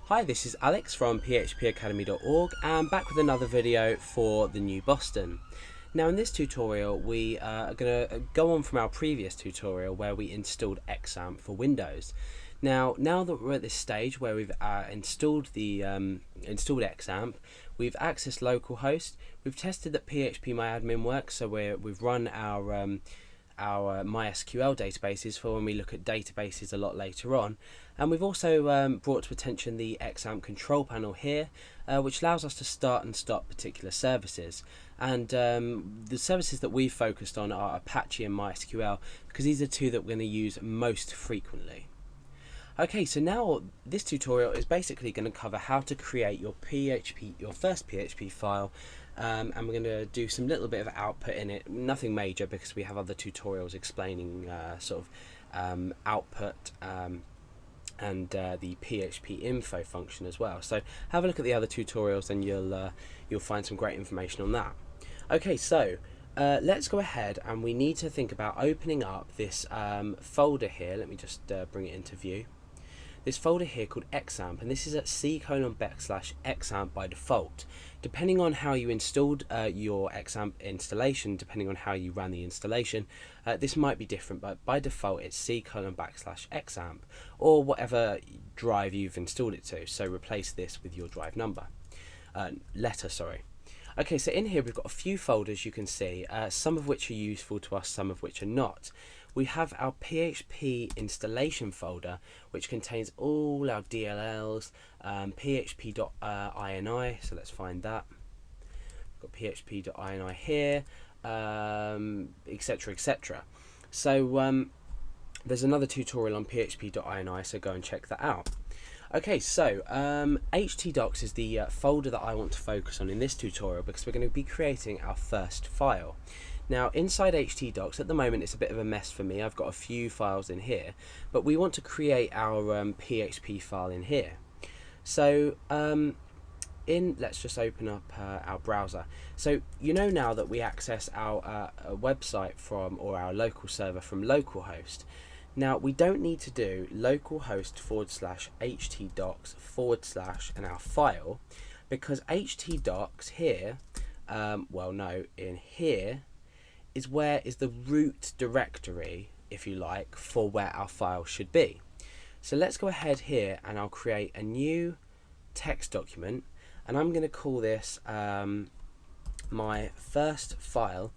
Hi, this is Alex from phpacademy.org and back with another video for the new Boston. Now in this tutorial we are going to go on from our previous tutorial where we installed XAMPP for Windows. Now that we're at this stage where we've installed XAMPP, we've accessed localhost, we've tested that phpMyAdmin works, so we've run our MySQL databases for when we look at databases a lot later on, and we've also brought to attention the XAMPP control panel here, which allows us to start and stop particular services. And the services that we've focused on are Apache and MySQL because these are two that we're going to use most frequently. Okay, so now this tutorial is basically going to cover how to create your first PHP file, and we're going to do some little bit of output in it, nothing major because we have other tutorials explaining output and the PHP info function as well. So have a look at the other tutorials and you'll find some great information on that. Okay, so let's go ahead and we need to think about opening up this folder here. Let me just bring it into view. This folder here called XAMPP, and this is at c:\\XAMPP by default. Depending on how you installed your XAMPP installation, depending on how you ran the installation, this might be different, but by default it's c:\\XAMPP or whatever drive you've installed it to. So replace this with your drive letter. Okay, so in here we've got a few folders you can see, some of which are useful to us, some of which are not. We have our PHP installation folder, which contains all our DLLs, php.ini, so let's find that. We've got php.ini here, etc, etc. So there's another tutorial on php.ini, so go and check that out. Okay, so htdocs is the folder that I want to focus on in this tutorial because we're going to be creating our first file. Now inside htdocs, at the moment it's a bit of a mess for me, I've got a few files in here, but we want to create our PHP file in here. So let's just open up our browser. So you know now that we access our website from, or our local server from localhost. Now we don't need to do localhost/htdocs/ and our file, because htdocs here, in here is where is the root directory, if you like, for where our file should be. So let's go ahead here and I'll create a new text document, and I'm going to call this my first file.php.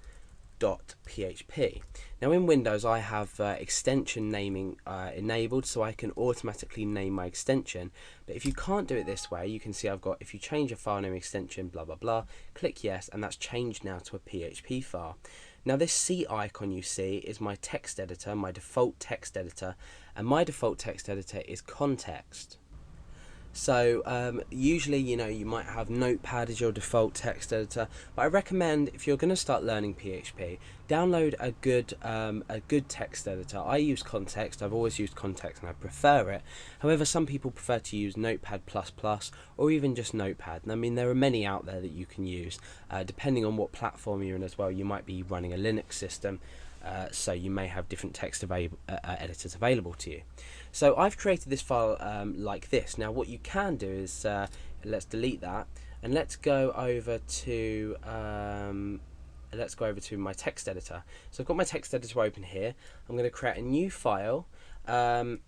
Now in Windows I have extension naming enabled, so I can automatically name my extension, but if you can't do it this way, you can see I've got, if you change your file name extension, blah blah blah, click yes, and that's changed now to a PHP file. Now this C icon you see is my text editor, my default text editor, and my default text editor is context. So usually, you might have Notepad as your default text editor, but I recommend, if you're going to start learning PHP, download a good text editor. I use Context. I've always used Context and I prefer it. However, some people prefer to use Notepad++ or even just Notepad. And I mean, there are many out there that you can use, depending on what platform you're in as well. You might be running a Linux system, so you may have different text editors available to you. So I've created this file like this. Now what you can do is, let's delete that and let's go over to my text editor. So I've got my text editor open here. I'm going to create a new file, and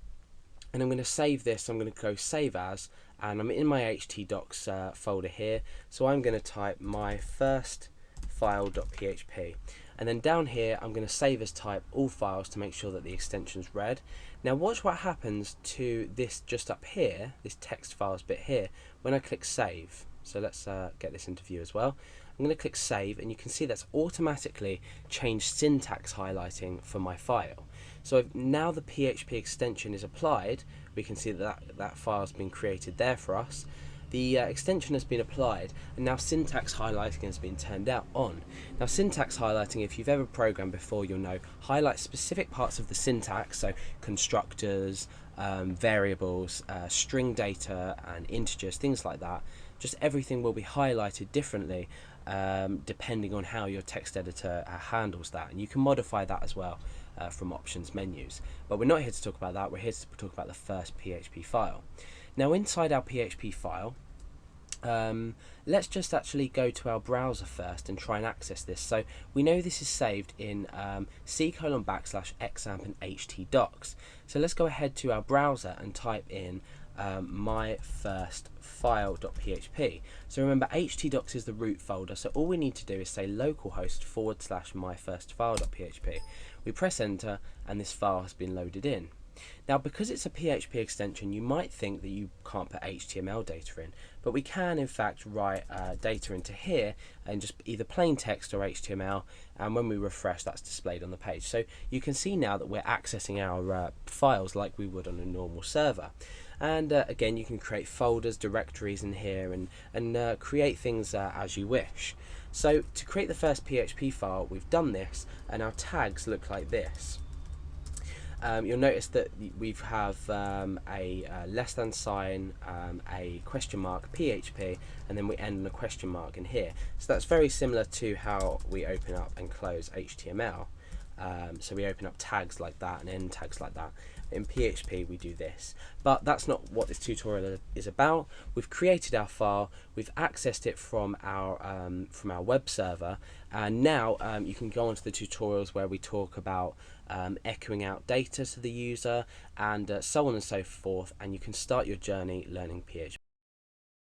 I'm going to save this. I'm going to go save as, and I'm in my htdocs folder here. So I'm going to type my first file.php, and then down here I'm going to save as type all files to make sure that the extension's read. Now watch what happens to this just up here, this text files bit here, when I click save. So let's get this into view as well. I'm going to click save, and you can see that's automatically changed syntax highlighting for my file. So if now the PHP extension is applied, we can see that file's been created there for us. The extension has been applied, and now syntax highlighting has been turned on. Now syntax highlighting, if you've ever programmed before, you'll know, highlights specific parts of the syntax, so constructors, variables, string data and integers, things like that. Just everything will be highlighted differently depending on how your text editor handles that, and you can modify that as well from options menus. But we're not here to talk about that, we're here to talk about the first PHP file. Now inside our PHP file, let's just actually go to our browser first and try and access this. So we know this is saved in c:\\examp and htdocs. So let's go ahead to our browser and type in my first file.php. So remember, htdocs is the root folder, so all we need to do is say localhost / my first file.php. We press enter and this file has been loaded in. Now, because it's a PHP extension, you might think that you can't put HTML data in, but we can in fact write data into here and just either plain text or HTML, and when we refresh, that's displayed on the page. So you can see now that we're accessing our files like we would on a normal server. And again, you can create folders, directories in here, and create things as you wish. So to create the first PHP file, we've done this, and our tags look like this. You'll notice that we have a less than sign, a question mark, PHP, and then we end on a question mark in here. So that's very similar to how we open up and close HTML. So we open up tags like that and end tags like that. In PHP we do this, but that's not what this tutorial is about. We've created our file, we've accessed it from our web server, and now you can go on to the tutorials where we talk about echoing out data to the user and so on and so forth, and you can start your journey learning PHP.